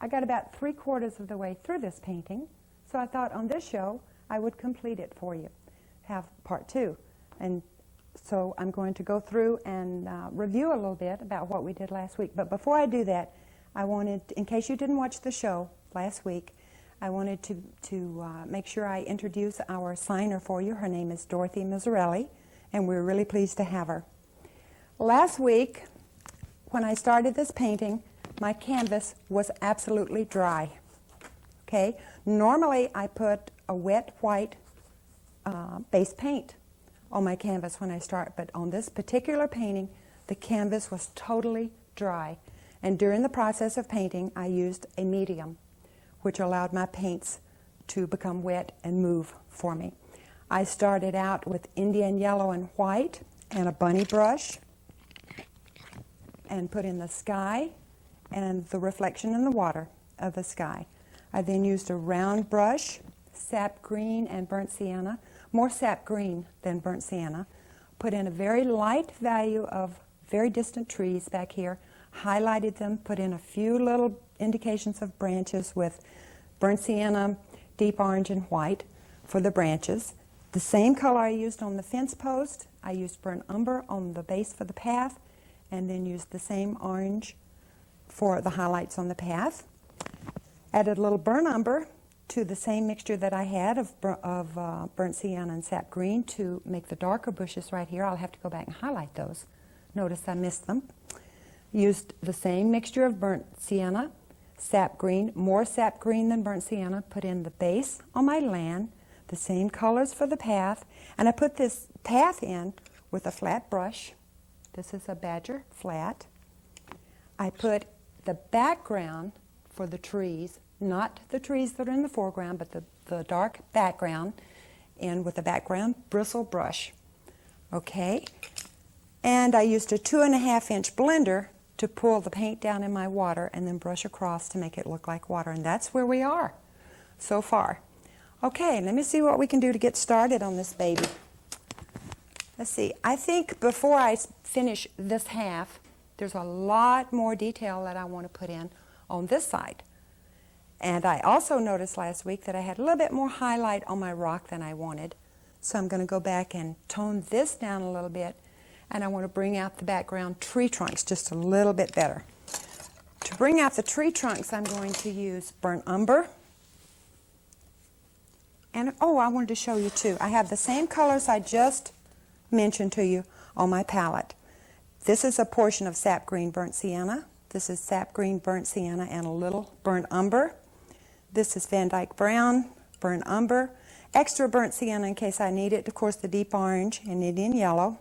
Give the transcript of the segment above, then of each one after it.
I got about 3/4 of the way through this painting, so I thought on this show I would complete it for you, have part 2. And so I'm going to go through and review a little bit about what we did last week. But before I do that, I wanted, in case you didn't watch the show last week, I wanted to make sure I introduce our signer for you. Her name is Dorothy Miserelli, and we're really pleased to have her. Last week, when I started this painting, my canvas was absolutely dry. Okay? Normally, I put a wet white base paint on my canvas when I start, but on this particular painting, the canvas was totally dry. And during the process of painting, I used a medium, which allowed my paints to become wet and move for me. I started out with Indian yellow and white and a bunny brush and put in the sky and the reflection in the water of the sky. I then used a round brush, sap green and burnt sienna, more sap green than burnt sienna, put in a very light value of very distant trees back here, highlighted them, put in a few little indications of branches with burnt sienna, deep orange and white for the branches. The same color I used on the fence post, I used burnt umber on the base for the path, and then used the same orange for the highlights on the path. Added a little burnt umber to the same mixture that I had of burnt sienna and sap green to make the darker bushes right here. I'll have to go back and highlight those. Notice I missed them. Used the same mixture of burnt sienna, sap green, more sap green than burnt sienna, put in the base on my land, the same colors for the path, and I put this path in with a flat brush. This is a Badger flat. I put the background for the trees, not the trees that are in the foreground, but the dark background, in with a background bristle brush. Okay? And I used a 2.5-inch blender to pull the paint down in my water and then brush across to make it look like water. And that's where we are so far. Okay, let me see what we can do to get started on this baby. Let's see. I think before I finish this half, there's a lot more detail that I want to put in on this side. And I also noticed last week that I had a little bit more highlight on my rock than I wanted. So I'm going to go back and tone this down a little bit. And I want to bring out the background tree trunks just a little bit better. To bring out the tree trunks, I'm going to use burnt umber. And, oh, I wanted to show you too. I have the same colors I just mentioned to you on my palette. This is a portion of sap green burnt sienna. This is sap green burnt sienna and a little burnt umber. This is Van Dyke brown, burnt umber, extra burnt sienna in case I need it. Of course, the deep orange and Indian yellow.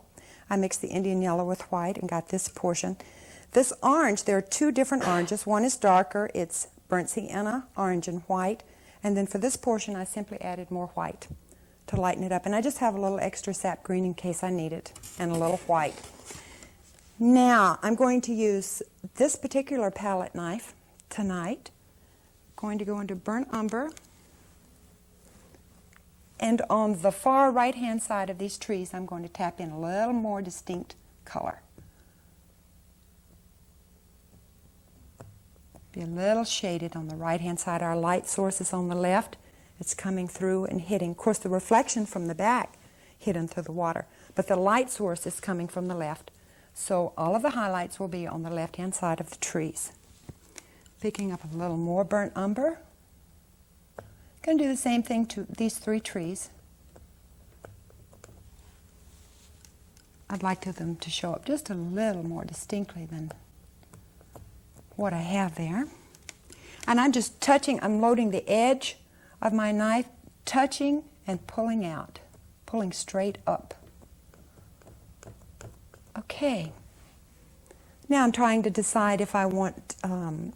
I mixed the Indian yellow with white and got this portion. This orange, there are 2 different oranges. One is darker. It's burnt sienna, orange and white. And then for this portion, I simply added more white to lighten it up. And I just have a little extra sap green in case I need it, and a little white. Now, I'm going to use this particular palette knife tonight. Going to go into burnt umber. And on the far right-hand side of these trees, I'm going to tap in a little more distinct color. Be a little shaded on the right-hand side. Our light source is on the left. It's coming through and hitting. Of course, the reflection from the back hit into the water. But the light source is coming from the left. So all of the highlights will be on the left-hand side of the trees. Picking up a little more burnt umber. Going to do the same thing to these 3 trees. I'd like them to show up just a little more distinctly than what I have there. And I'm just touching, I'm loading the edge of my knife, touching and pulling out, pulling straight up. Okay. Now I'm trying to decide if I want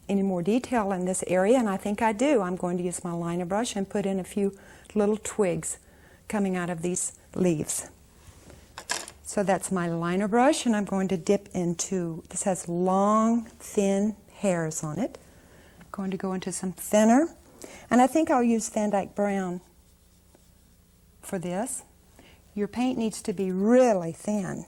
any more detail in this area, and I think I do. I'm going to use my liner brush and put in a few little twigs coming out of these leaves. So that's my liner brush, and I'm going to dip into, this has long, thin hairs on it. I'm going to go into some thinner, and I think I'll use Van Dyke brown for this. Your paint needs to be really thin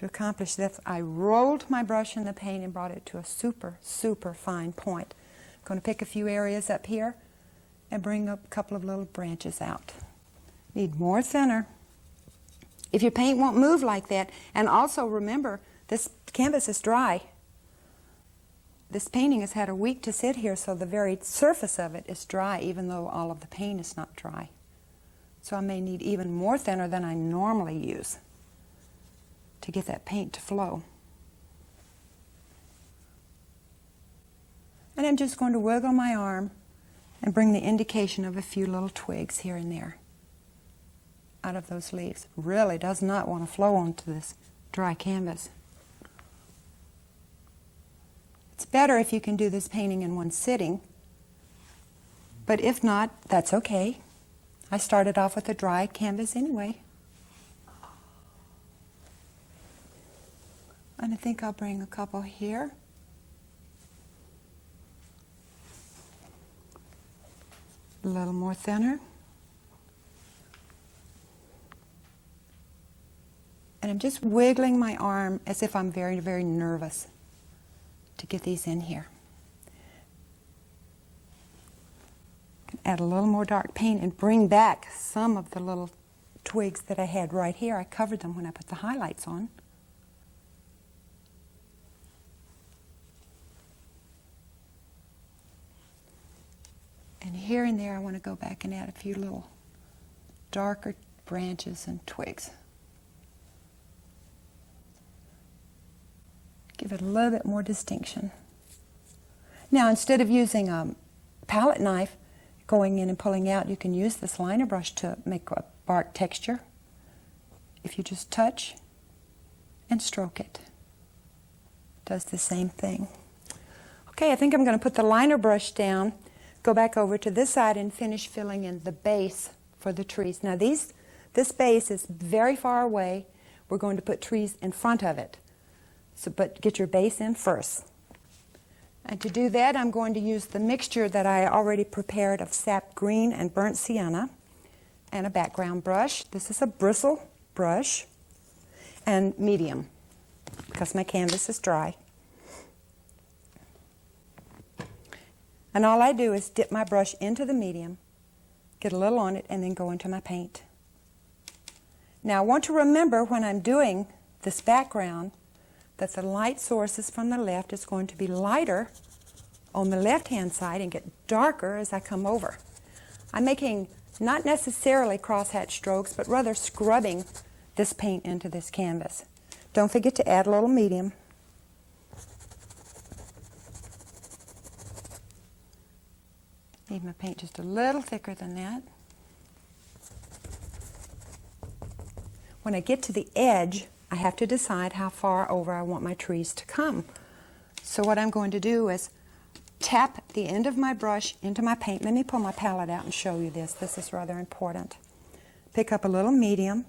To accomplish this, I rolled my brush in the paint and brought it to a super, super fine point. I'm going to pick a few areas up here and bring up a couple of little branches out. Need more thinner. If your paint won't move like that, and also remember, this canvas is dry. This painting has had a week to sit here, so the very surface of it is dry, even though all of the paint is not dry. So I may need even more thinner than I normally use to get that paint to flow. And I'm just going to wiggle my arm and bring the indication of a few little twigs here and there out of those leaves. Really does not want to flow onto this dry canvas. It's better if you can do this painting in one sitting, but if not, that's okay. I started off with a dry canvas anyway. And I think I'll bring a couple here. A little more thinner. And I'm just wiggling my arm as if I'm very, very nervous to get these in here. Add a little more dark paint and bring back some of the little twigs that I had right here. I covered them when I put the highlights on. And here and there I want to go back and add a few little darker branches and twigs. Give it a little bit more distinction. Now, instead of using a palette knife, going in and pulling out, you can use this liner brush to make a bark texture. If you just touch and stroke it, it does the same thing. Okay, I think I'm going to put the liner brush down, go back over to this side and finish filling in the base for the trees. Now this base is very far away. We're going to put trees in front of it. But get your base in first. And to do that, I'm going to use the mixture that I already prepared of sap green and burnt sienna and a background brush. This is a bristle brush and medium because my canvas is dry. And all I do is dip my brush into the medium, get a little on it, and then go into my paint. Now I want to remember when I'm doing this background that the light sources from the left is going to be lighter on the left-hand side and get darker as I come over. I'm making not necessarily crosshatch strokes, but rather scrubbing this paint into this canvas. Don't forget to add a little medium. Need my paint just a little thicker than that. When I get to the edge, I have to decide how far over I want my trees to come. So what I'm going to do is tap the end of my brush into my paint. Let me pull my palette out and show you this. This is rather important. Pick up a little medium,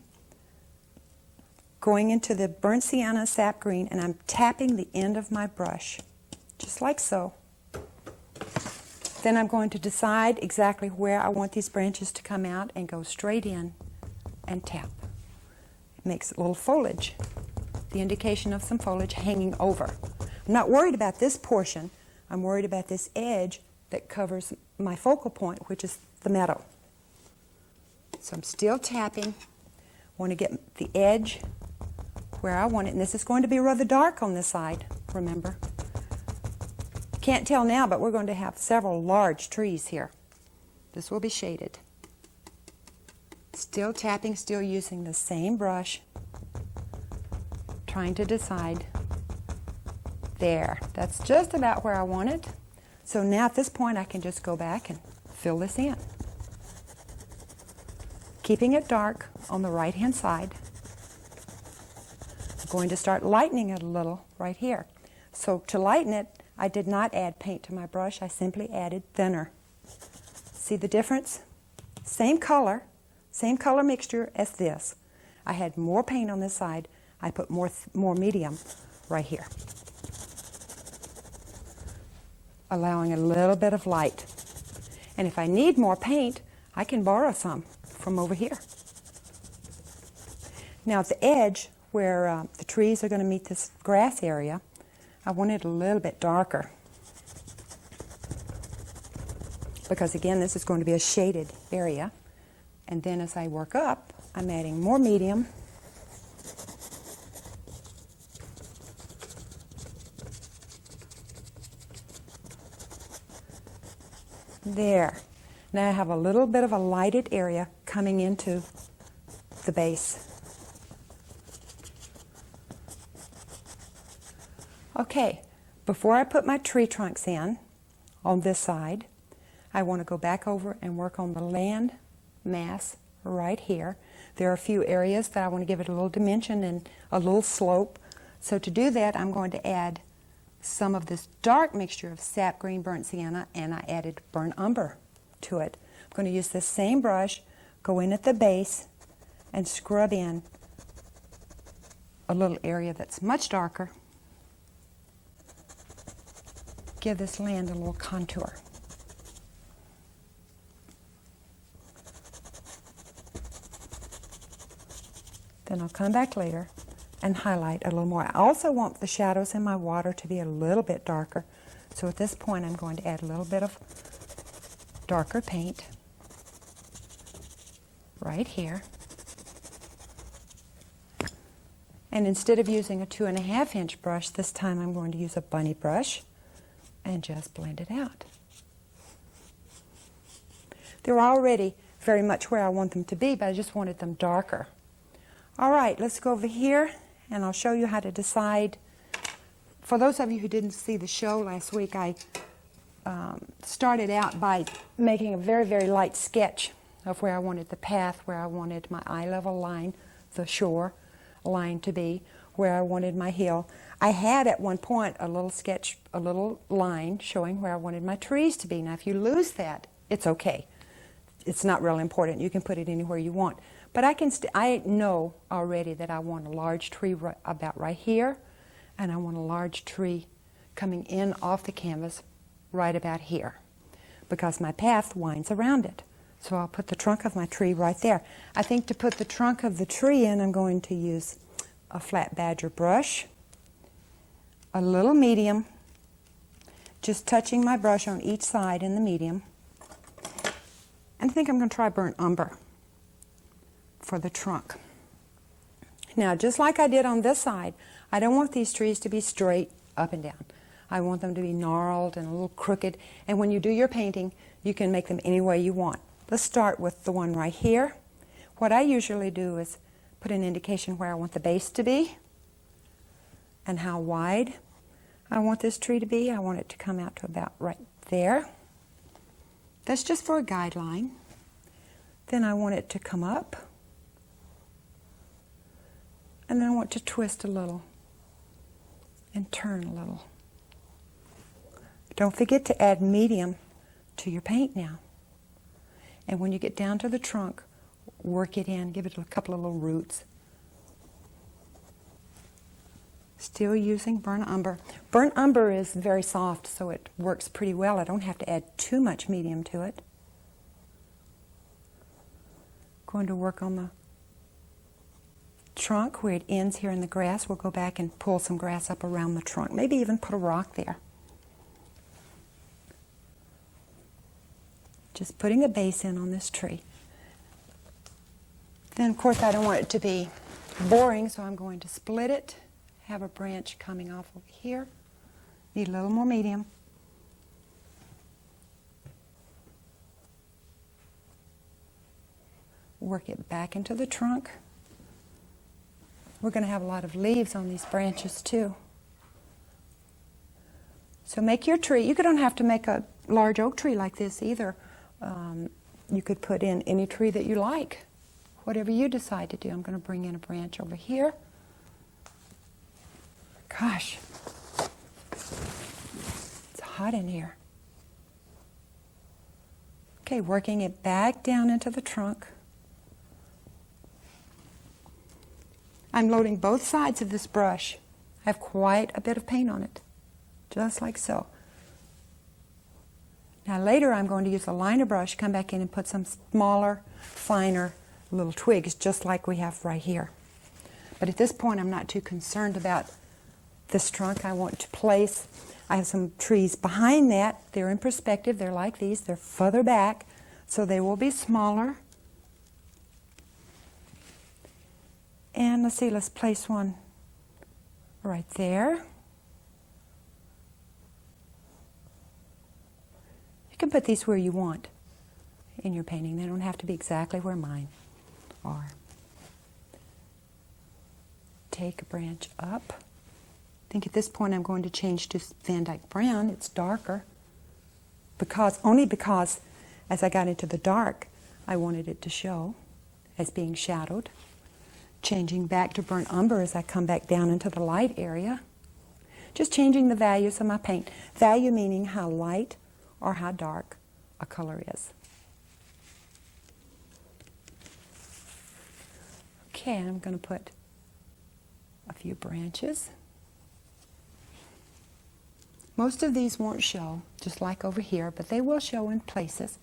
going into the burnt sienna sap green, and I'm tapping the end of my brush, just like so. Then I'm going to decide exactly where I want these branches to come out and go straight in and tap. Makes a little foliage, the indication of some foliage hanging over. I'm not worried about this portion. I'm worried about this edge that covers my focal point, which is the meadow. So I'm still tapping. Want to get the edge where I want it, and this is going to be rather dark on this side, remember. Can't tell now, but we're going to have several large trees here. This will be shaded. Still tapping, still using the same brush, trying to decide. There, that's just about where I want it. So now at this point I can just go back and fill this in. Keeping it dark on the right hand side. I'm going to start lightening it a little right here. So to lighten it, I did not add paint to my brush, I simply added thinner. See the difference? Same color mixture as this. I had more paint on this side. I put more medium right here, allowing a little bit of light. And if I need more paint, I can borrow some from over here. Now at the edge, where the trees are going to meet this grass area, I want it a little bit darker. Because again, this is going to be a shaded area. And then as I work up, I'm adding more medium. There. Now I have a little bit of a lighted area coming into the base. Okay, before I put my tree trunks in on this side, I want to go back over and work on the land mass right here. There are a few areas that I want to give it a little dimension and a little slope. So to do that, I'm going to add some of this dark mixture of sap green, burnt sienna, and I added burnt umber to it. I'm going to use this same brush, go in at the base, and scrub in a little area that's much darker. Give this land a little contour. Then I'll come back later and highlight a little more. I also want the shadows in my water to be a little bit darker. So at this point I'm going to add a little bit of darker paint right here. And instead of using a 2.5 inch brush, this time I'm going to use a bunny brush and just blend it out. They're already very much where I want them to be, but I just wanted them darker. All right, let's go over here and I'll show you how to decide. For those of you who didn't see the show last week, I started out by making a very, very light sketch of where I wanted the path, where I wanted my eye level line, the shore line to be, where I wanted my hill. I had at one point a little sketch, a little line showing where I wanted my trees to be. Now if you lose that, it's okay. It's not real important. You can put it anywhere you want. But I know already that I want a large tree about right here, and I want a large tree coming in off the canvas right about here, because my path winds around it. So I'll put the trunk of my tree right there. I think to put the trunk of the tree in, I'm going to use a flat badger brush, a little medium, just touching my brush on each side in the medium. And I think I'm going to try burnt umber for the trunk. Now, just like I did on this side, I don't want these trees to be straight up and down. I want them to be gnarled and a little crooked. And when you do your painting, you can make them any way you want. Let's start with the one right here. What I usually do is put an indication where I want the base to be and how wide I want this tree to be. I want it to come out to about right there. That's just for a guideline. Then I want it to come up. And then I want to twist a little and turn a little. Don't forget to add medium to your paint now. And when you get down to the trunk, work it in, give it a couple of little roots. Still using burnt umber. Burnt umber is very soft, so it works pretty well. I don't have to add too much medium to it. Going to work on the trunk where it ends here in the grass. We'll go back and pull some grass up around the trunk. Maybe even put a rock there. Just putting a base in on this tree. Then, of course, I don't want it to be boring, so I'm going to split it. Have a branch coming off over here. Need a little more medium. Work it back into the trunk. We're going to have a lot of leaves on these branches too. So make your tree. You don't have to make a large oak tree like this either. You could put in any tree that you like, whatever you decide to do. I'm going to bring in a branch over here. Gosh, it's hot in here. Okay, working it back down into the trunk. I'm loading both sides of this brush. I have quite a bit of paint on it, just like so. Now later I'm going to use a liner brush, come back in and put some smaller, finer little twigs, just like we have right here. But at this point, I'm not too concerned about this trunk. I want to place, I have some trees behind that. They're in perspective. They're like these. They're further back, so they will be smaller. And let's see, let's place one right there. You can put these where you want in your painting. They don't have to be exactly where mine are. Take a branch up. I think at this point I'm going to change to Van Dyke Brown. It's darker. Only because as I got into the dark, I wanted it to show as being shadowed. Changing back to burnt umber as I come back down into the light area. Just changing the values of my paint. Value meaning how light or how dark a color is. Okay, I'm going to put a few branches. Most of these won't show, just like over here, but they will show in places.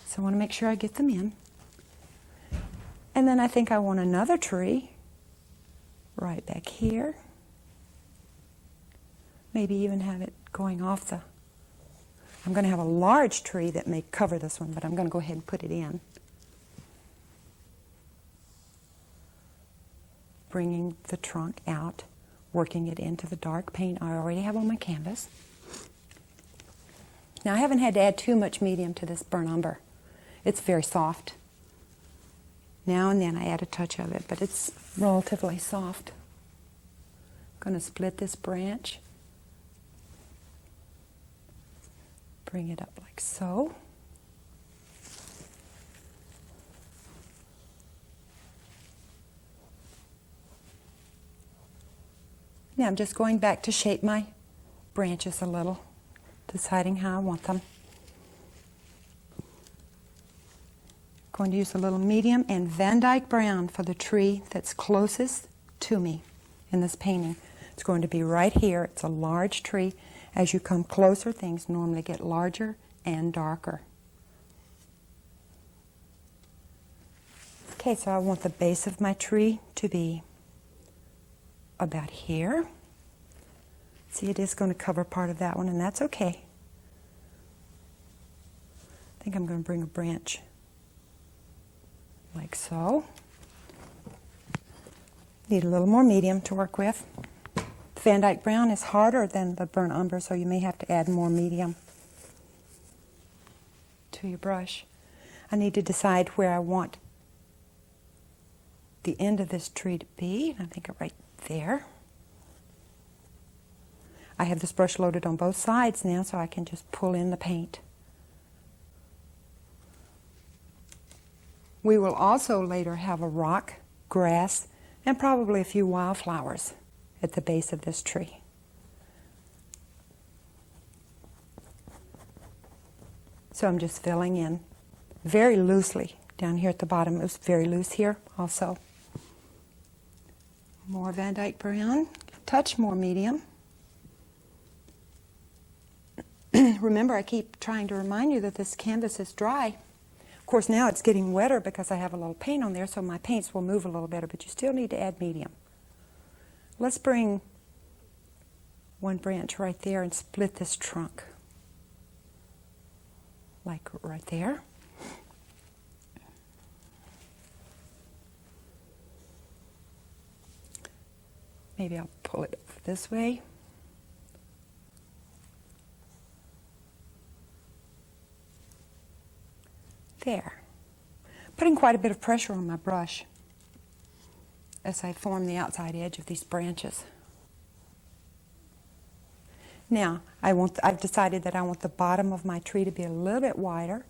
So I want to make sure I get them in. And then I think I want another tree right back here. Maybe even have it going off the... I'm going to have a large tree that may cover this one, but I'm going to go ahead and put it in. Bringing the trunk out, working it into the dark paint I already have on my canvas. Now I haven't had to add too much medium to this burnt umber. It's very soft. Now and then I add a touch of it, but it's relatively soft. I'm going to split this branch. Bring it up like so. Now I'm just going back to shape my branches a little, deciding how I want them. Going to use a little medium and Van Dyke Brown for the tree that's closest to me in this painting. It's going to be right here. It's a large tree. As you come closer, things normally get larger and darker. Okay, so I want the base of my tree to be about here. See, it is going to cover part of that one, and that's okay. I think I'm going to bring a branch like so. Need a little more medium to work with. The Van Dyke Brown is harder than the burnt umber, so you may have to add more medium to your brush. I need to decide where I want the end of this tree to be. I think right there. I have this brush loaded on both sides now, so I can just pull in the paint. We will also later have a rock, grass, and probably a few wildflowers at the base of this tree. So I'm just filling in very loosely down here at the bottom. It was very loose here also. More Van Dyke Brown, touch more medium. Remember, I keep trying to remind you that this canvas is dry. Of course, now it's getting wetter because I have a little paint on there, so my paints will move a little better, but you still need to add medium. Let's bring one branch right there and split this trunk. Like right there. Maybe I'll pull it this way. There. Putting quite a bit of pressure on my brush as I form the outside edge of these branches. Now, I've decided that I want the bottom of my tree to be a little bit wider.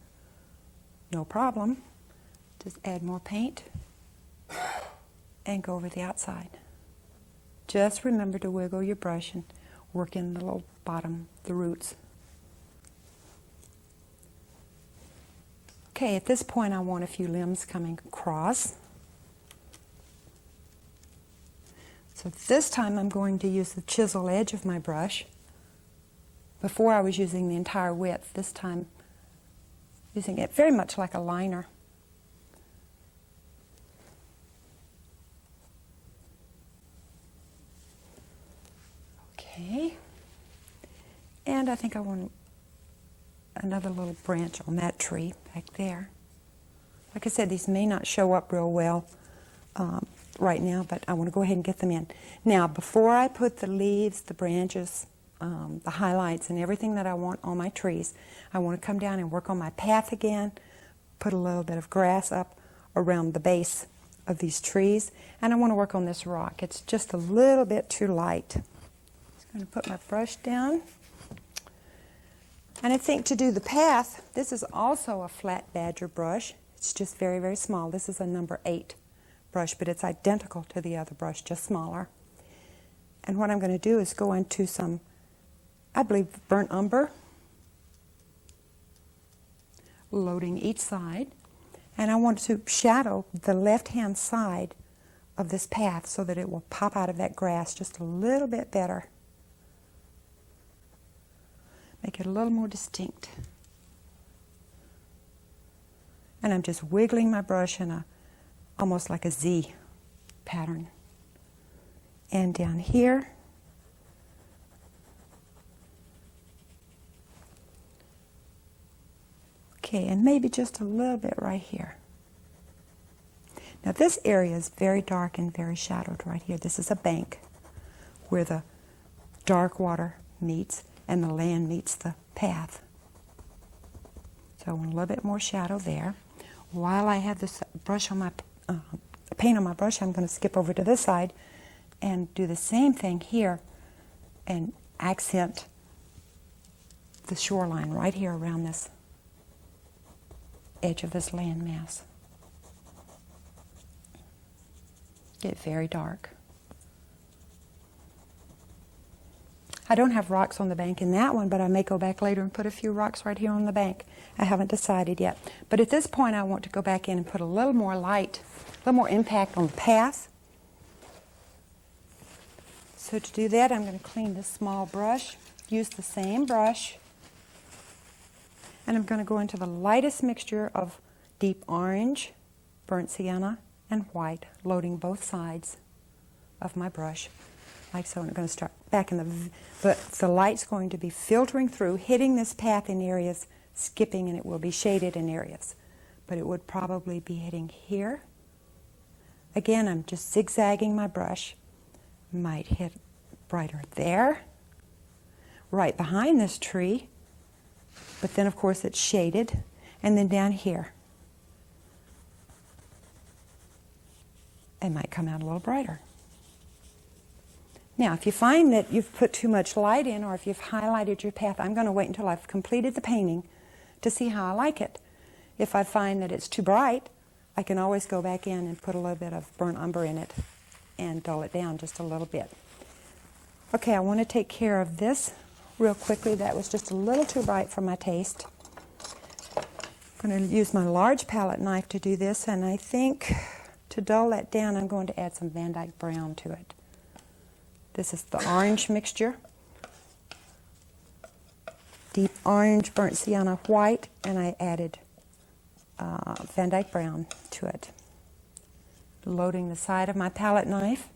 No problem. Just add more paint and go over the outside. Just remember to wiggle your brush and work in the little bottom, the roots. Okay, at this point I want a few limbs coming across. So this time I'm going to use the chisel edge of my brush. Before I was using the entire width, this time using it very much like a liner. Okay. And I think I want another little branch on that tree back there. Like I said, these may not show up real well right now, but I want to go ahead and get them in. Now, before I put the leaves, the branches, the highlights, and everything that I want on my trees, I want to come down and work on my path again, put a little bit of grass up around the base of these trees, and I want to work on this rock. It's just a little bit too light. Just going to put my brush down. And I think to do the path, this is also a flat badger brush. It's just very, very small. This is a number 8 brush, but it's identical to the other brush, just smaller. And what I'm going to do is go into some, I believe, burnt umber, loading each side. And I want to shadow the left-hand side of this path so that it will pop out of that grass just a little bit better. Make it a little more distinct. And I'm just wiggling my brush in almost like a Z pattern. And down here, okay, and maybe just a little bit right here. Now this area is very dark and very shadowed right here. This is a bank where the dark water meets and the land meets the path. So I want a little bit more shadow there. While I have this brush on my paint on my brush, I'm going to skip over to this side and do the same thing here and accent the shoreline right here around this edge of this land mass. Get very dark. I don't have rocks on the bank in that one, but I may go back later and put a few rocks right here on the bank. I haven't decided yet. But at this point, I want to go back in and put a little more light, a little more impact on the path. So to do that, I'm going to clean this small brush, use the same brush, and I'm going to go into the lightest mixture of deep orange, burnt sienna, and white, loading both sides of my brush. Like so, and I'm going to start back in the light's going to be filtering through, hitting this path in areas, skipping, and it will be shaded in areas. But it would probably be hitting here. Again, I'm just zigzagging my brush. Might hit brighter there, right behind this tree, but then of course it's shaded, and then down here. It might come out a little brighter. Now, if you find that you've put too much light in, or if you've highlighted your path, I'm going to wait until I've completed the painting to see how I like it. If I find that it's too bright, I can always go back in and put a little bit of burnt umber in it and dull it down just a little bit. Okay, I want to take care of this real quickly. That was just a little too bright for my taste. I'm going to use my large palette knife to do this, and I think to dull that down, I'm going to add some Van Dyke brown to it. This is the orange mixture, deep orange, burnt sienna, white, and I added Van Dyke brown to it. Loading the side of my palette knife,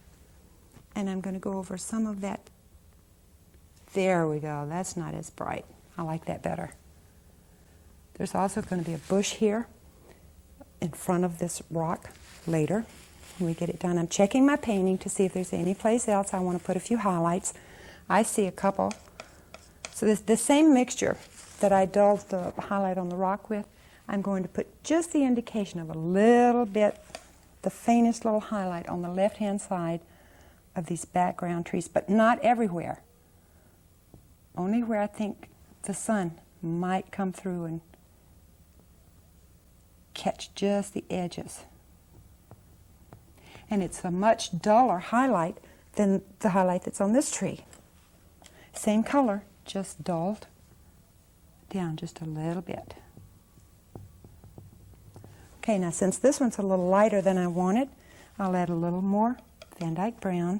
and I'm going to go over some of that. There we go. That's not as bright. I like that better. There's also going to be a bush here in front of this rock later. When we get it done, I'm checking my painting to see if there's any place else I want to put a few highlights. I see a couple. So this the same mixture that I dulled the highlight on the rock with, I'm going to put just the indication of a little bit, the faintest little highlight on the left-hand side of these background trees, but not everywhere. Only where I think the sun might come through and catch just the edges. And it's a much duller highlight than the highlight that's on this tree. Same color, just dulled down just a little bit. Okay, now since this one's a little lighter than I wanted, I'll add a little more Van Dyke brown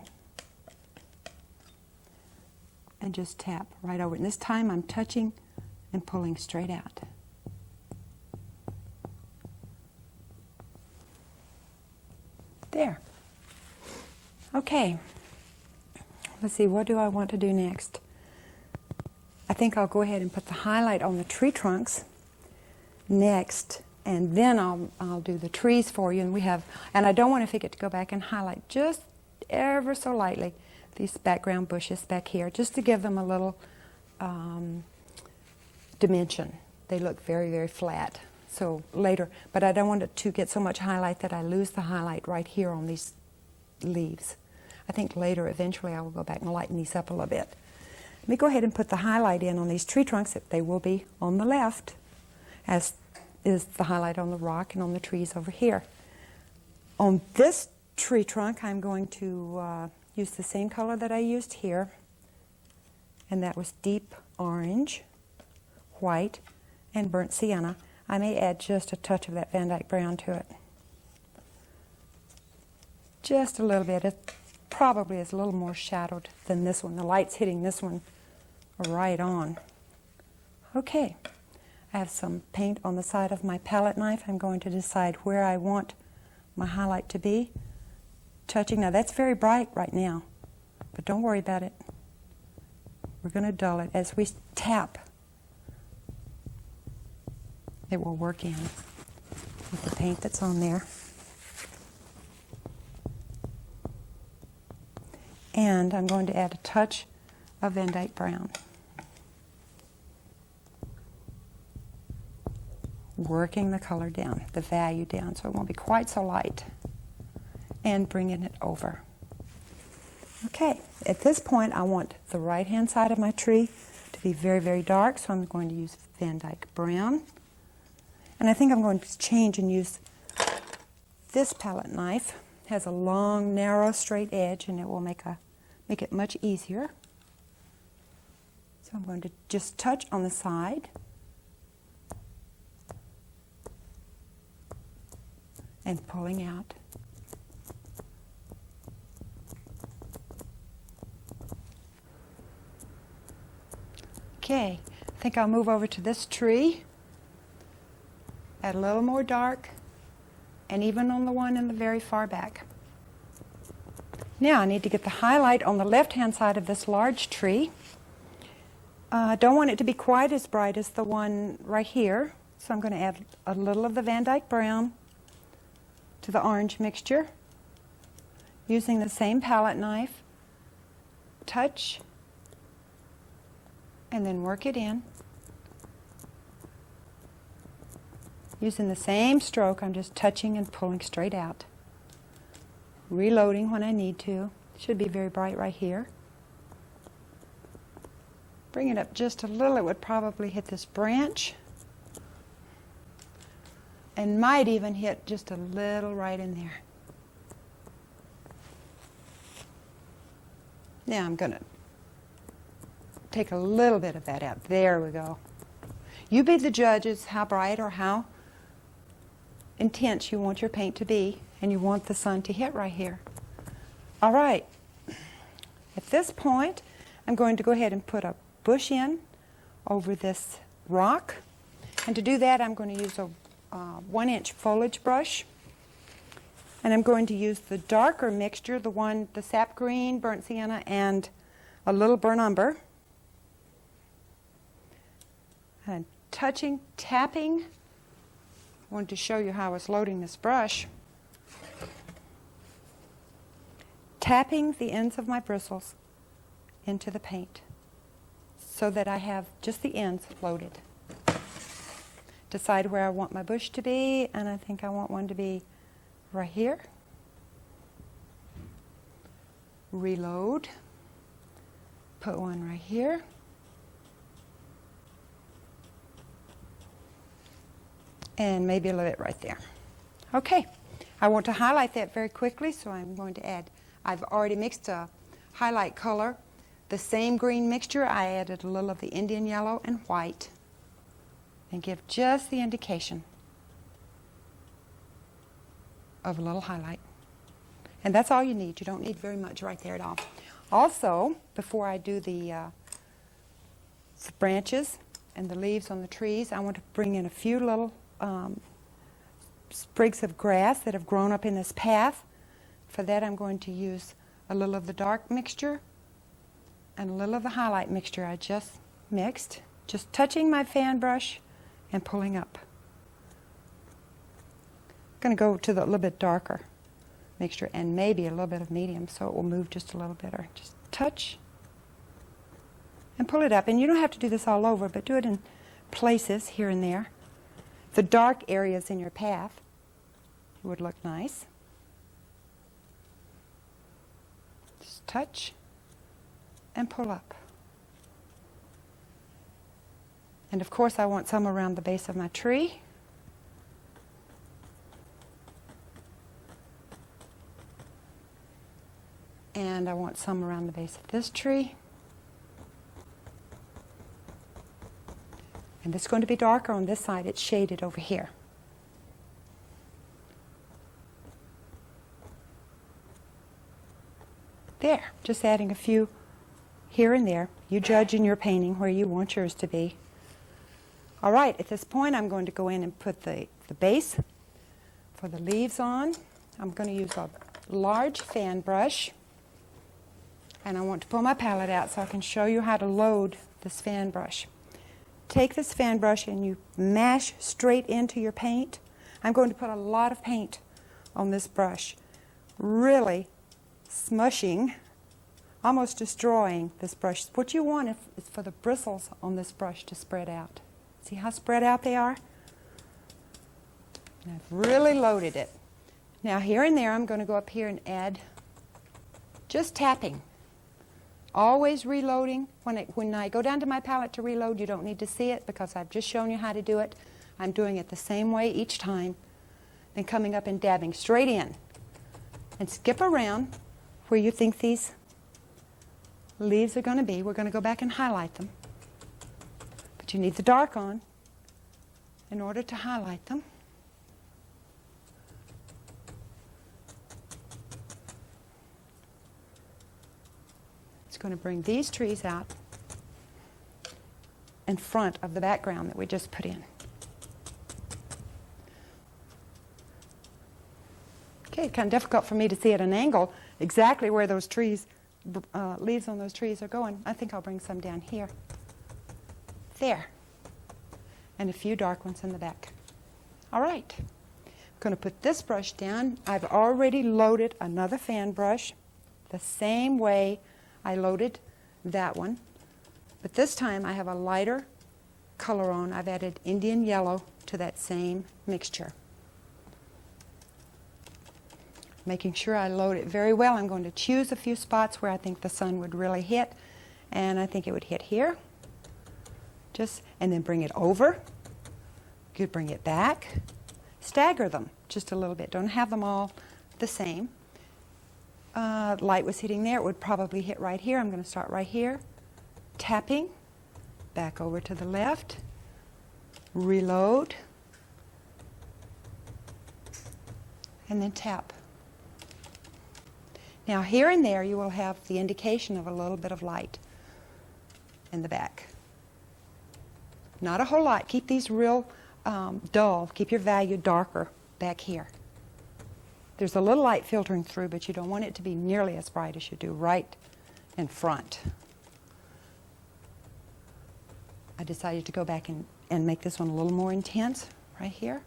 and just tap right over it. And this time I'm touching and pulling straight out. There. Okay. let's see, what do I want to do next? I think I'll go ahead and put the highlight on the tree trunks next, and then I'll do the trees for you. And I don't want to forget to go back and highlight just ever so lightly these background bushes back here, just to give them a little dimension. They look very, very flat. So later, but I don't want it to get so much highlight that I lose the highlight right here on these leaves. I think later, eventually, I will go back and lighten these up a little bit. Let me go ahead and put the highlight in on these tree trunks. They will be on the left, as is the highlight on the rock and on the trees over here. On this tree trunk, I'm going to use the same color that I used here, and that was deep orange, white, and burnt sienna. I may add just a touch of that Van Dyke brown to it. Just a little bit. It probably is a little more shadowed than this one. The light's hitting this one right on. Okay, I have some paint on the side of my palette knife. I'm going to decide where I want my highlight to be. Touching, now that's very bright right now, but don't worry about it. We're going to dull it as we tap. It will work in with the paint that's on there. And I'm going to add a touch of Van Dyke brown. Working the color down, the value down, so it won't be quite so light. And bringing it over. Okay, at this point I want the right-hand side of my tree to be very, very dark, so I'm going to use Van Dyke brown. And I think I'm going to change and use this palette knife. It has a long, narrow, straight edge, and it will make it much easier. So I'm going to just touch on the side. And pulling out. Okay, I think I'll move over to this tree. Add a little more dark, and even on the one in the very far back. Now I need to get the highlight on the left-hand side of this large tree. I don't want it to be quite as bright as the one right here, so I'm going to add a little of the Van Dyke brown to the orange mixture, using the same palette knife. Touch, and then work it in. Using the same stroke, I'm just touching and pulling straight out. Reloading when I need to. Should be very bright right here. Bring it up just a little. It would probably hit this branch. And might even hit just a little right in there. Now I'm going to take a little bit of that out. There we go. You be the judges how bright or how intense you want your paint to be, and you want the sun to hit right here. All right. At this point, I'm going to go ahead and put a bush in over this rock. And to do that, I'm going to use a 1-inch foliage brush. And I'm going to use the darker mixture, the sap green, burnt sienna, and a little burnt umber. And touching, tapping. I wanted to show you how I was loading this brush. Tapping the ends of my bristles into the paint so that I have just the ends loaded. Decide where I want my bush to be, and I think I want one to be right here. Reload. Put one right here. And maybe a little bit right there. Okay, I want to highlight that very quickly, so I'm going to add, I've already mixed a highlight color. The same green mixture, I added a little of the Indian yellow and white, and give just the indication of a little highlight. And that's all you need. You don't need very much right there at all. Also, before I do the branches and the leaves on the trees, I want to bring in a few little sprigs of grass that have grown up in this path. For that, I'm going to use a little of the dark mixture and a little of the highlight mixture I just mixed, just touching my fan brush and pulling up. I'm going to go to the little bit darker mixture and maybe a little bit of medium so it will move just a little bit. Or just touch and pull it up. And you don't have to do this all over, but do it in places here and there. The dark areas in your path would look nice. Just touch and pull up. And of course I want some around the base of my tree. And I want some around the base of this tree. And it's going to be darker on this side. It's shaded over here. There, just adding a few here and there. You judge in your painting where you want yours to be. All right, at this point I'm going to go in and put the base for the leaves on. I'm going to use a large fan brush. And I want to pull my palette out so I can show you how to load this fan brush. Take this fan brush and you mash straight into your paint. I'm going to put a lot of paint on this brush, really smushing, almost destroying this brush. What you want is for the bristles on this brush to spread out. See how spread out they are? And I've really loaded it. Now here and there I'm going to go up here and add just tapping. Always reloading. When I go down to my palette to reload, you don't need to see it because I've just shown you how to do it. I'm doing it the same way each time. Then coming up and dabbing straight in. And skip around where you think these leaves are going to be. We're going to go back and highlight them. But you need the dark on in order to highlight them. Going to bring these trees out in front of the background that we just put in. Okay, it's kind of difficult for me to see at an angle exactly where those trees, leaves on those trees are going. I think I'll bring some down here. There. And a few dark ones in the back. All right. I'm going to put this brush down. I've already loaded another fan brush the same way I loaded that one, but this time I have a lighter color on. I've added Indian yellow to that same mixture. Making sure I load it very well. I'm going to choose a few spots where I think the sun would really hit, and I think it would hit here. And then bring it over. You could bring it back. Stagger them just a little bit. Don't have them all the same. Light was hitting there, it would probably hit right here. I'm going to start right here, tapping, back over to the left, reload, and then tap. Now here and there you will have the indication of a little bit of light in the back. Not a whole lot. Keep these real dull. Keep your value darker back here. There's a little light filtering through, but you don't want it to be nearly as bright as you do right in front. I decided to go back and make this one a little more intense right here.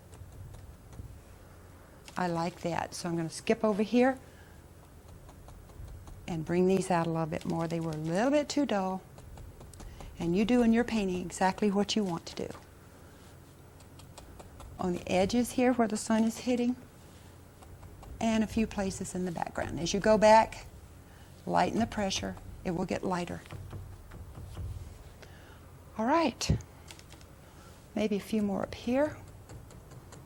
I like that, so I'm going to skip over here and bring these out a little bit more. They were a little bit too dull, and you do in your painting exactly what you want to do. On the edges here where the sun is hitting, and a few places in the background. As you go back, lighten the pressure. It will get lighter. All right. Maybe a few more up here.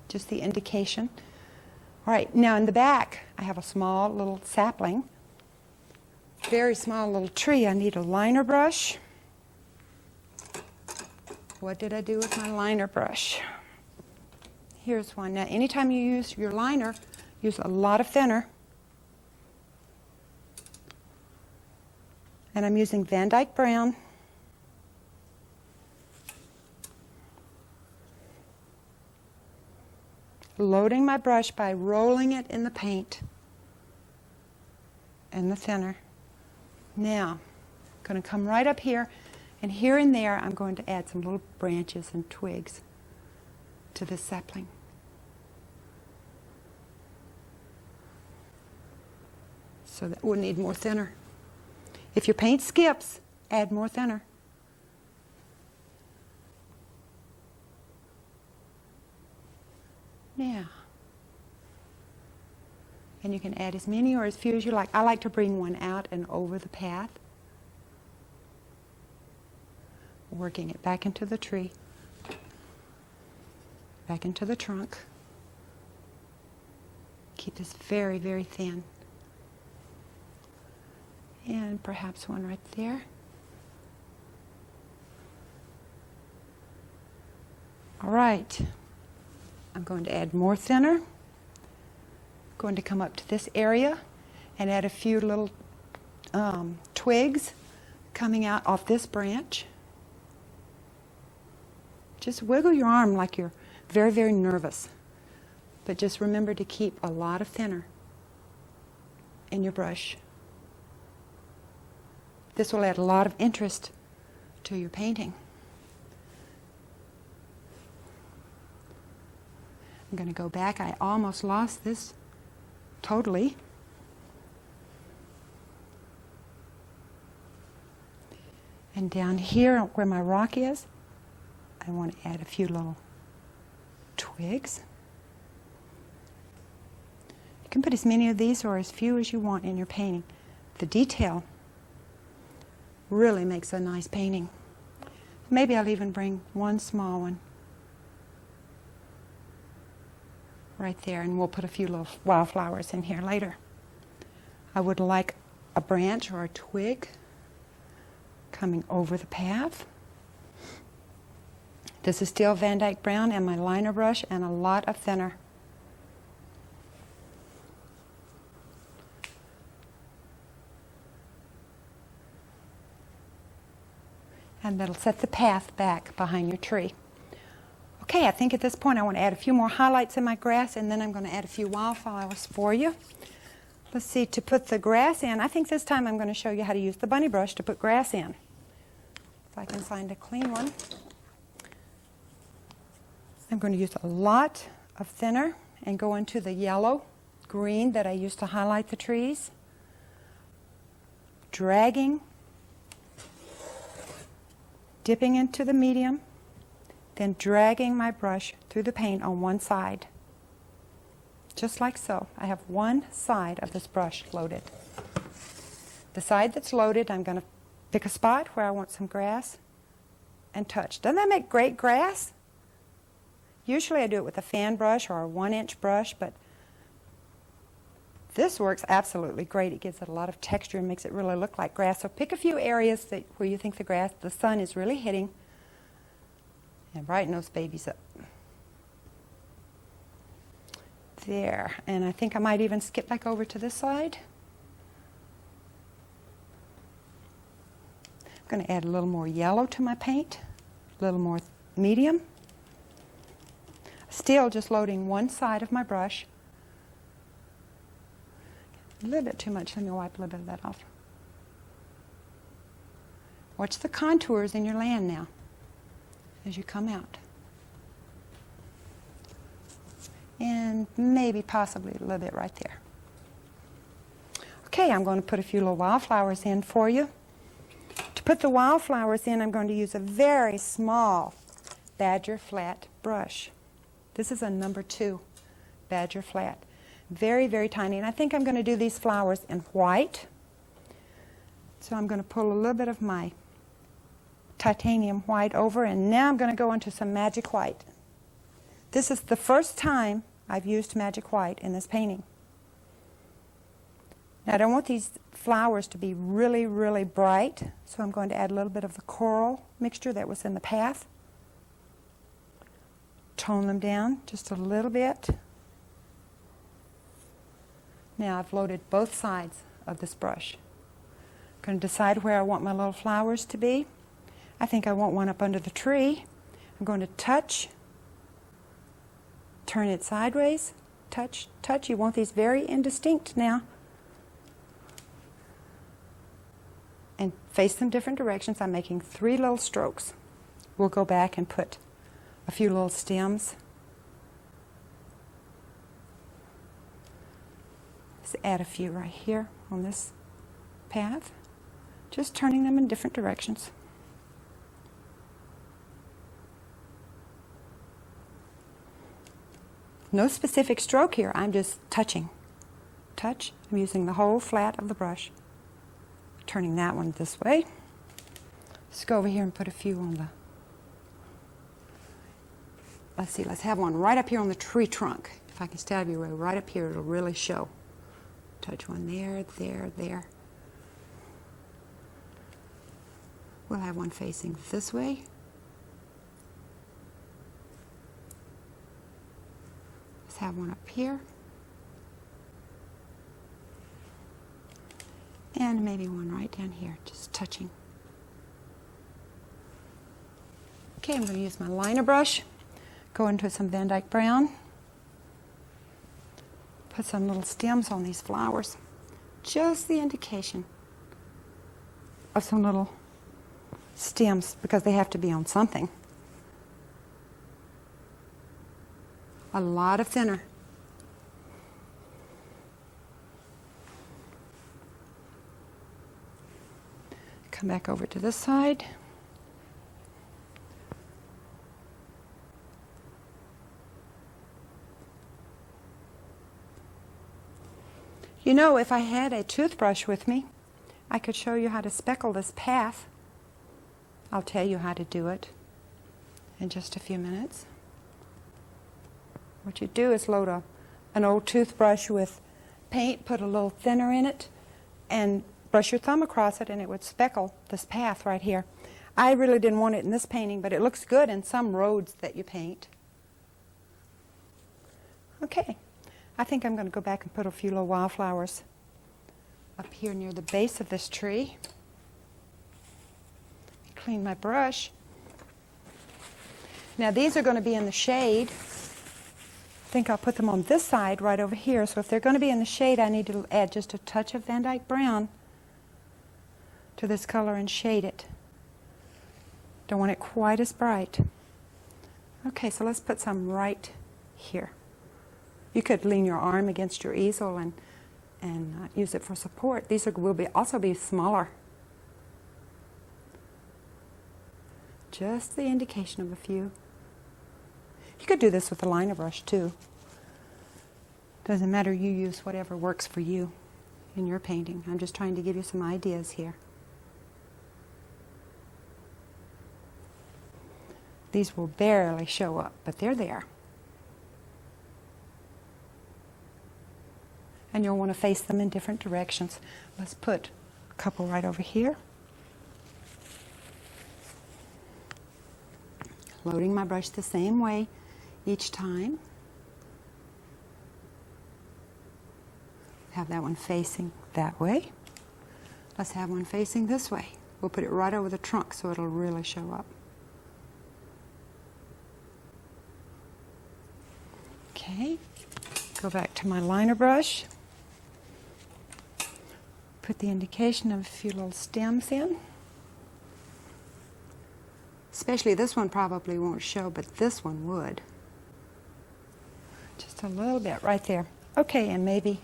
Just the indication. All right, now in the back, I have a small little sapling. Very small little tree. I need a liner brush. What did I do with my liner brush? Here's one. Now, anytime you use your liner, use a lot of thinner. And I'm using Van Dyke Brown. Loading my brush by rolling it in the paint and the thinner. Now, I'm going to come right up here, and here and there I'm going to add some little branches and twigs to this sapling. So that we'll need more thinner. If your paint skips, add more thinner. Now, and you can add as many or as few as you like. I like to bring one out and over the path, working it back into the tree, back into the trunk. Keep this very, very thin. And perhaps one right there. All right. I'm going to add more thinner. Going to come up to this area and add a few little twigs coming out off this branch. Just wiggle your arm like you're very, very nervous. But just remember to keep a lot of thinner in your brush. This will add a lot of interest to your painting. I'm going to go back. I almost lost this totally. And down here where my rock is, I want to add a few little twigs. You can put as many of these or as few as you want in your painting. The detail really makes a nice painting. Maybe I'll even bring one small one right there, and we'll put a few little wildflowers in here later. I would like a branch or a twig coming over the path. This is still Van Dyke Brown and my liner brush and a lot of thinner. And that'll set the path back behind your tree. Okay, I think at this point I want to add a few more highlights in my grass, and then I'm going to add a few wildflowers for you. Let's see, to put the grass in, I think this time I'm going to show you how to use the bunny brush to put grass in. If I can find a clean one. I'm going to use a lot of thinner and go into the yellow, green that I used to highlight the trees. Dragging, dipping into the medium, then dragging my brush through the paint on one side. Just like so. I have one side of this brush loaded. The side that's loaded, I'm going to pick a spot where I want some grass and touch. Doesn't that make great grass? Usually I do it with a fan brush or a 1-inch brush, but this works absolutely great. It gives it a lot of texture and makes it really look like grass. So pick a few areas where you think the sun is really hitting, and brighten those babies up. There. And I think I might even skip back over to this side. I'm going to add a little more yellow to my paint, a little more medium. Still just loading one side of my brush. A little bit too much. Let me wipe a little bit of that off. Watch the contours in your land now as you come out. And maybe possibly a little bit right there. Okay, I'm going to put a few little wildflowers in for you. To put the wildflowers in, I'm going to use a very small Badger flat brush. This is a number 2 Badger flat. Very, very tiny. And I think I'm going to do these flowers in white. So I'm going to pull a little bit of my titanium white over, and now I'm going to go into some magic white. This is the first time I've used magic white in this painting. Now I don't want these flowers to be really, really bright, so I'm going to add a little bit of the coral mixture that was in the path. Tone them down just a little bit. Now I've loaded both sides of this brush. I'm going to decide where I want my little flowers to be. I think I want one up under the tree. I'm going to touch, turn it sideways, touch, touch. You want these very indistinct now. and face them different directions. I'm making 3 little strokes. We'll go back and put a few little stems. Let's add a few right here on this path. Just turning them in different directions. No specific stroke here, I'm just touching. Touch, I'm using the whole flat of the brush. Turning that one this way. Let's go over here and put a few on the, let's see, let's have one right up here on the tree trunk. If I can stab you right up here, it'll really show. Touch one there, there, there. We'll have one facing this way. Let's have one up here. And maybe one right down here, just touching. Okay, I'm going to use my liner brush, go into some Van Dyke Brown, put some little stems on these flowers. Just the indication of some little stems, because they have to be on something. A lot of thinner. Come back over to this side. You know, if I had a toothbrush with me, I could show you how to speckle this path. I'll tell you how to do it in just a few minutes. What you do is load an old toothbrush with paint, put a little thinner in it, and brush your thumb across it, and it would speckle this path right here. I really didn't want it in this painting, but it looks good in some roads that you paint. Okay, I think I'm going to go back and put a few little wildflowers up here near the base of this tree. Clean my brush. Now these are going to be in the shade. I think I'll put them on this side right over here. So if they're going to be in the shade, I need to add just a touch of Van Dyke Brown to this color and shade it. Don't want it quite as bright. Okay, so let's put some right here. You could lean your arm against your easel and use it for support. These will also be smaller. Just the indication of a few. You could do this with a liner brush too. Doesn't matter, you use whatever works for you in your painting. I'm just trying to give you some ideas here. These will barely show up, but they're there. And you'll want to face them in different directions. Let's put a couple right over here. Loading my brush the same way each time. Have that one facing that way. Let's have one facing this way. We'll put it right over the trunk so it'll really show up. Okay, go back to my liner brush. Put the indication of a few little stems in. Especially this one probably won't show, but this one would. Just a little bit right there. Okay, and maybe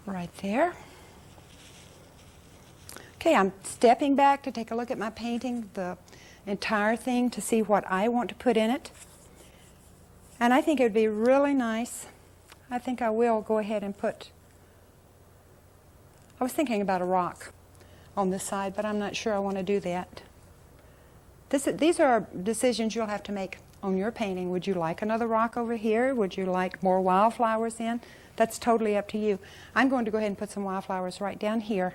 right there. Okay, I'm stepping back to take a look at my painting, the entire thing, to see what I want to put in it. And I think it would be really nice. I think I will go ahead and put, I was thinking about a rock on this side, but I'm not sure I want to do that. These are decisions you'll have to make on your painting. Would you like another rock over here? Would you like more wildflowers in? That's totally up to you. I'm going to go ahead and put some wildflowers right down here.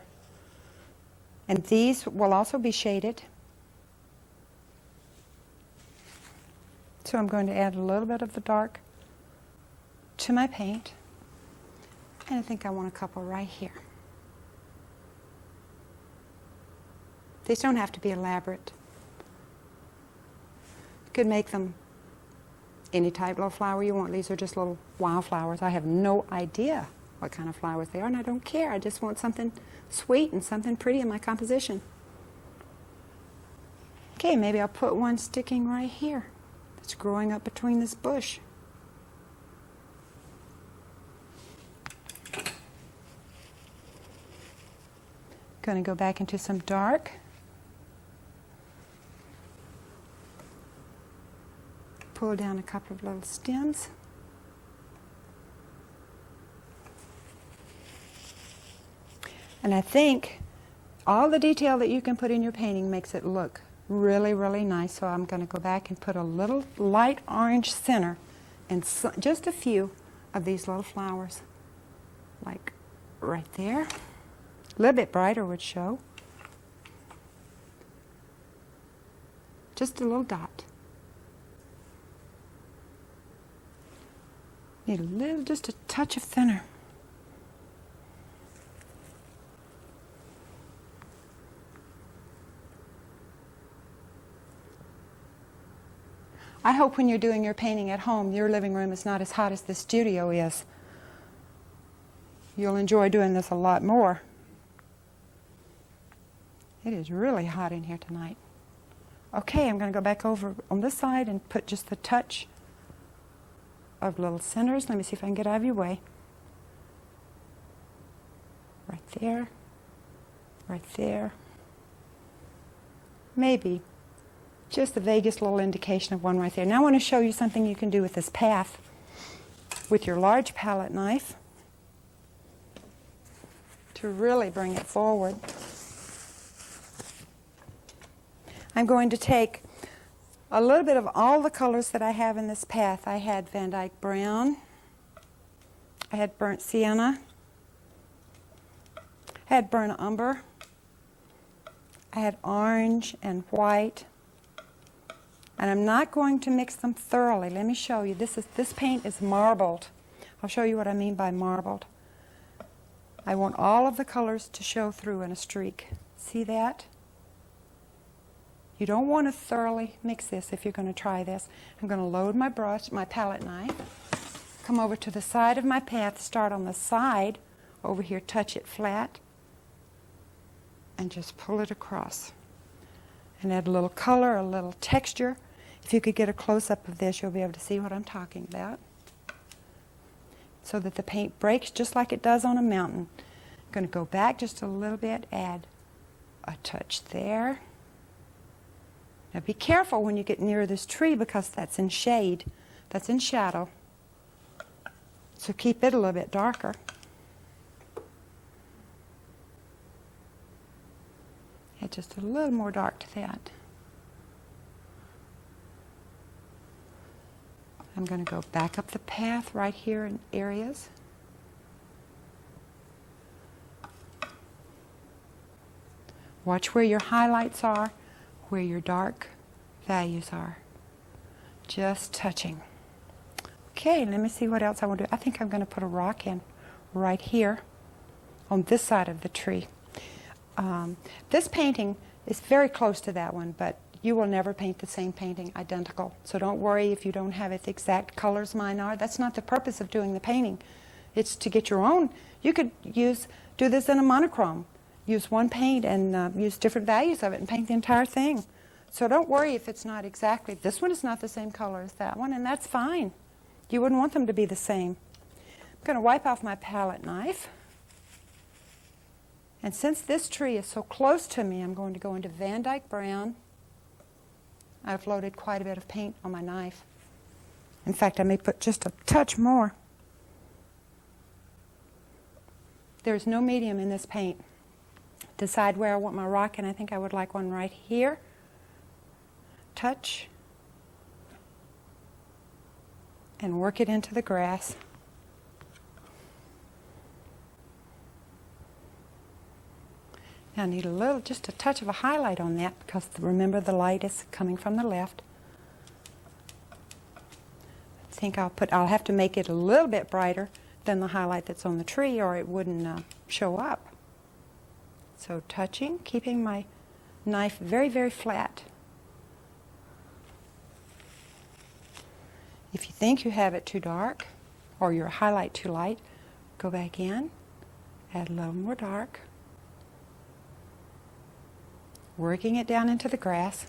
And these will also be shaded. So I'm going to add a little bit of the dark to my paint. And I think I want a couple right here. These don't have to be elaborate. You could make them any type of flower you want. These are just little wildflowers. I have no idea what kind of flowers they are, and I don't care. I just want something sweet and something pretty in my composition. Okay, maybe I'll put one sticking right here that's growing up between this bush. Going to go back into some dark. Pull down a couple of little stems. And I think all the detail that you can put in your painting makes it look really, really nice. So I'm going to go back and put a little light orange center and just a few of these little flowers. Like right there. A little bit brighter would show. Just a little dot. Need a little, just a touch of thinner. I hope when you're doing your painting at home, your living room is not as hot as the studio is. You'll enjoy doing this a lot more. It is really hot in here tonight. Okay, I'm going to go back over on this side and put just a touch of little centers. Let me see if I can get out of your way. Right there. Right there. Maybe just the vaguest little indication of one right there. Now I want to show you something you can do with this path with your large palette knife to really bring it forward. I'm going to take a little bit of all the colors that I have in this path. I had Van Dyke Brown, I had Burnt Sienna, I had Burnt Umber, I had orange and white, and I'm not going to mix them thoroughly. Let me show you. This paint is marbled. I'll show you what I mean by marbled. I want all of the colors to show through in a streak. See that? You don't want to thoroughly mix this if you're going to try this. I'm going to load my brush, my palette knife, come over to the side of my path, start on the side, over here, touch it flat, and just pull it across. And add a little color, a little texture. If you could get a close-up of this, you'll be able to see what I'm talking about. So that the paint breaks just like it does on a mountain. I'm going to go back just a little bit, add a touch there. Now be careful when you get near this tree because that's in shade, that's in shadow. So keep it a little bit darker. Add just a little more dark to that. I'm going to go back up the path right here in areas. Watch where your highlights are, where your dark values are. Just touching. Okay, let me see what else I want to do. I think I'm going to put a rock in right here on this side of the tree. This painting is very close to that one, but you will never paint the same painting identical. So don't worry if you don't have it the exact colors mine are. That's not the purpose of doing the painting. It's to get your own. You could do this in a monochrome. Use one paint and use different values of it and paint the entire thing. So don't worry if it's not exactly. This one is not the same color as that one, and that's fine. You wouldn't want them to be the same. I'm going to wipe off my palette knife. And since this tree is so close to me, I'm going to go into Van Dyke Brown. I've loaded quite a bit of paint on my knife. In fact, I may put just a touch more. There's no medium in this paint. Decide where I want my rock, and I think I would like one right here. Touch. And work it into the grass. Now I need just a touch of a highlight on that because remember the light is coming from the left. I think I'll have to make it a little bit brighter than the highlight that's on the tree or it wouldn't show up. So touching, keeping my knife very, very flat. If you think you have it too dark or your highlight too light, Go back in, add a little more dark, working it down into the grass.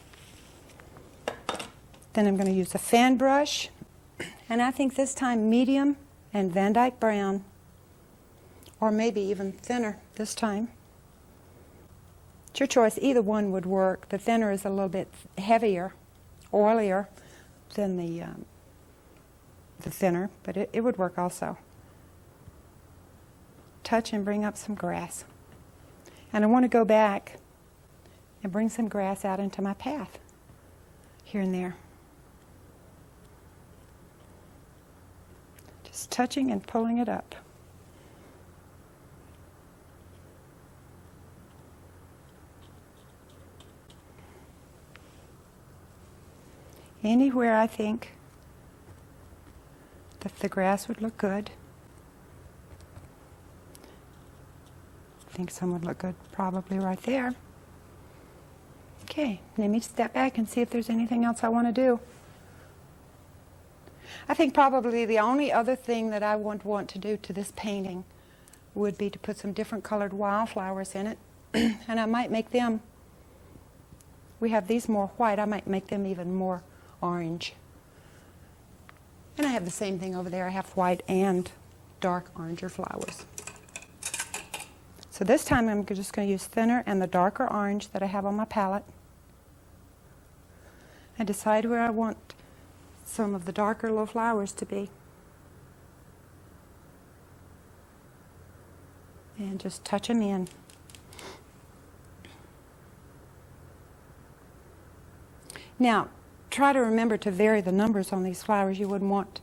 Then I'm going to use a fan brush, and I think this time medium and Van Dyke brown, or maybe even thinner this time. It's your choice. Either one would work. The thinner is a little bit heavier, oilier than the thinner, but it would work also. Touch and bring up some grass. And I want to go back and bring some grass out into my path here and there. Just touching and pulling it up. Anywhere I think that the grass would look good. I think some would look good probably right there. Okay, let me step back and see if there's anything else I want to do. I think probably the only other thing that I would want to do to this painting would be to put some different colored wildflowers in it. And I might make them, we have these more white, I might make them even more orange. And I have the same thing over there. I have white and dark oranger flowers. So this time I'm just going to use thinner and the darker orange that I have on my palette. And decide where I want some of the darker little flowers to be. And just touch them in. Now, try to remember to vary the numbers on these flowers. You wouldn't want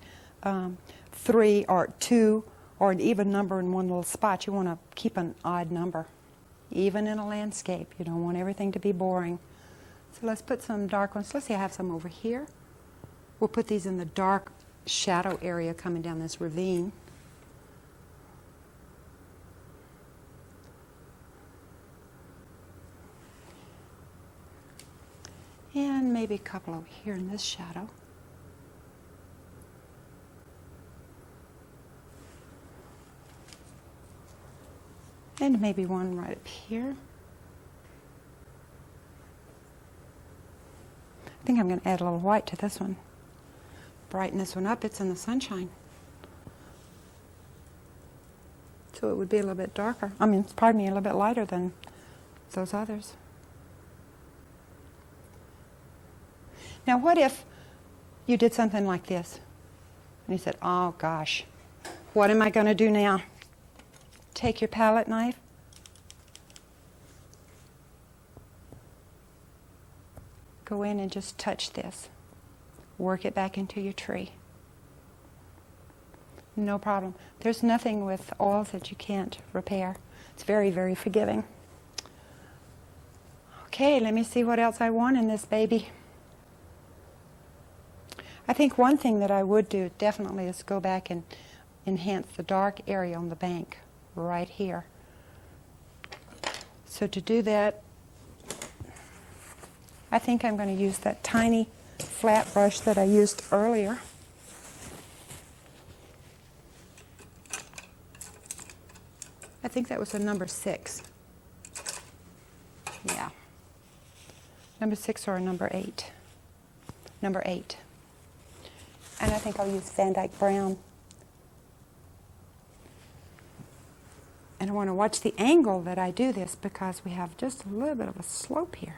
3 or 2 or an even number in one little spot. You want to keep an odd number. Even in a landscape, you don't want everything to be boring. So let's put some dark ones. Let's see, I have some over here. We'll put these in the dark shadow area coming down this ravine. And maybe a couple over here in this shadow. And maybe one right up here. I think I'm going to add a little white to this one. Brighten this one up. It's in the sunshine. So it would be a little bit darker. I mean, pardon me, a little bit lighter than those others. Now, what if you did something like this? And you said, oh, gosh, what am I going to do now? Take your palette knife. Go in and just touch this. Work it back into your tree. No problem. There's nothing with oils that you can't repair. It's very, very forgiving. Okay, let me see what else I want in this baby. I think one thing that I would do definitely is go back and enhance the dark area on the bank right here. So to do that, I think I'm going to use that tiny flat brush that I used earlier. I think that was a number 6. Yeah. Number 6 or a number 8. Number 8. And I think I'll use Van Dyke brown. And I want to watch the angle that I do this because we have just a little bit of a slope here.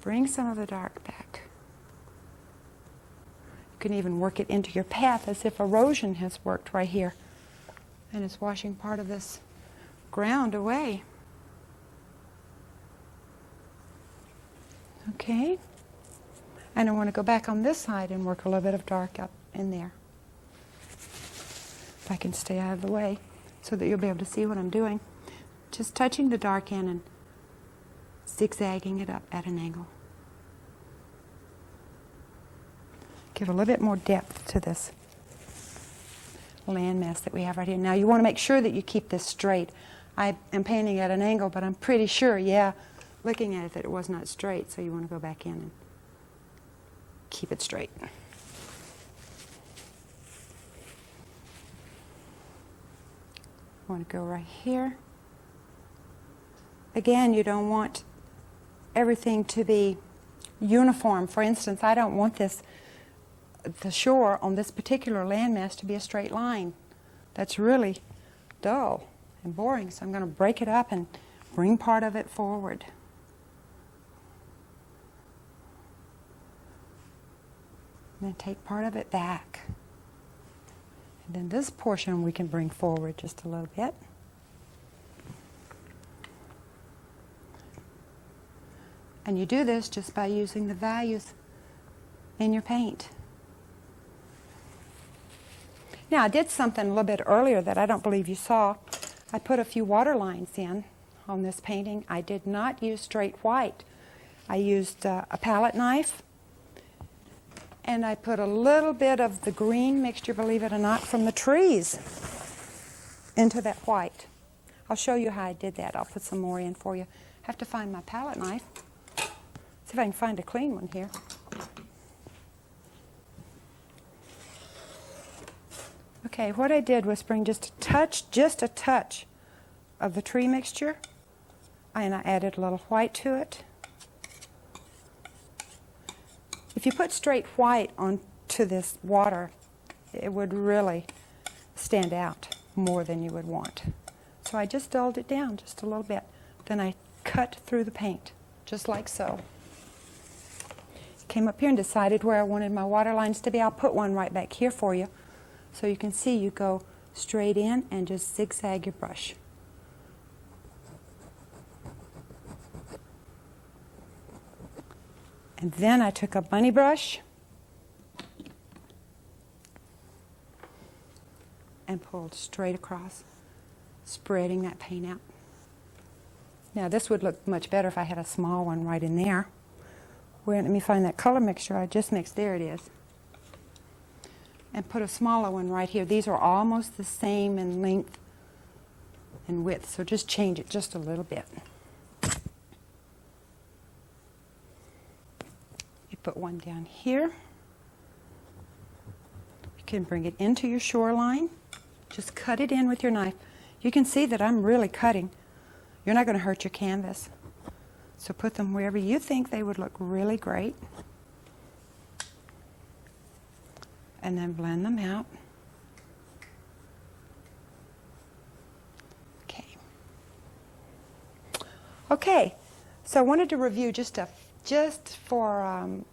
Bring some of the dark back. You can even work it into your path as if erosion has worked right here and is washing part of this ground away. Okay. And I want to go back on this side and work a little bit of dark up in there. If I can stay out of the way so that you'll be able to see what I'm doing. Just touching the dark in and zigzagging it up at an angle. Give a little bit more depth to this landmass that we have right here. Now you want to make sure that you keep this straight. I am painting at an angle, but I'm pretty sure, looking at it, that it was not straight, so you want to go back in and keep it straight. going to go right here. Again, you don't want everything to be uniform. For instance, I don't want the shore on this particular landmass to be a straight line. That's really dull and boring, so I'm going to break it up and bring part of it forward. And then take part of it back. And then this portion we can bring forward just a little bit. And you do this just by using the values in your paint. Now, I did something a little bit earlier that I don't believe you saw. I put a few water lines in on this painting. I did not use straight white. I used a palette knife, and I put a little bit of the green mixture, believe it or not, from the trees into that white. I'll show you how I did that. I'll put some more in for you. I have to find my palette knife. See if I can find a clean one here. Okay, what I did was bring just a touch of the tree mixture, and I added a little white to it. If you put straight white onto this water, it would really stand out more than you would want. So I just dulled it down just a little bit. Then I cut through the paint, just like so. Came up here and decided where I wanted my water lines to be. I'll put one right back here for you. So you can see you go straight in and just zigzag your brush. And then I took a bunny brush and pulled straight across, spreading that paint out. Now this would look much better if I had a small one right in there. Let me find that color mixture I just mixed. There it is. And put a smaller one right here. These are almost the same in length and width, so just change it just a little bit. You put one down here. You can bring it into your shoreline. Just cut it in with your knife. You can see that I'm really cutting. You're not going to hurt your canvas. So put them wherever you think they would look really great. And then blend them out. Okay, so I wanted to review just for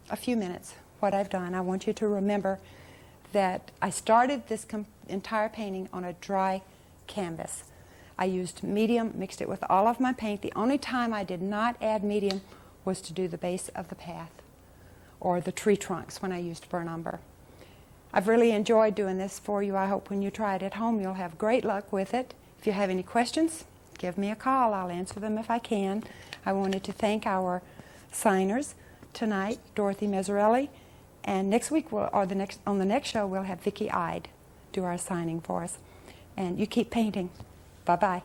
a few minutes what I've done. I want you to remember that I started this entire painting on a dry canvas. I used medium, mixed it with all of my paint. The only time I did not add medium was to do the base of the path or the tree trunks when I used burnt umber. I've really enjoyed doing this for you. I hope when you try it at home you'll have great luck with it. If you have any questions, give me a call. I'll answer them if I can. I wanted to thank our signers tonight, Dorothy Mezzarelli, and next week on the next show we'll have Vicki Ide do our signing for us. And you keep painting. Bye-bye.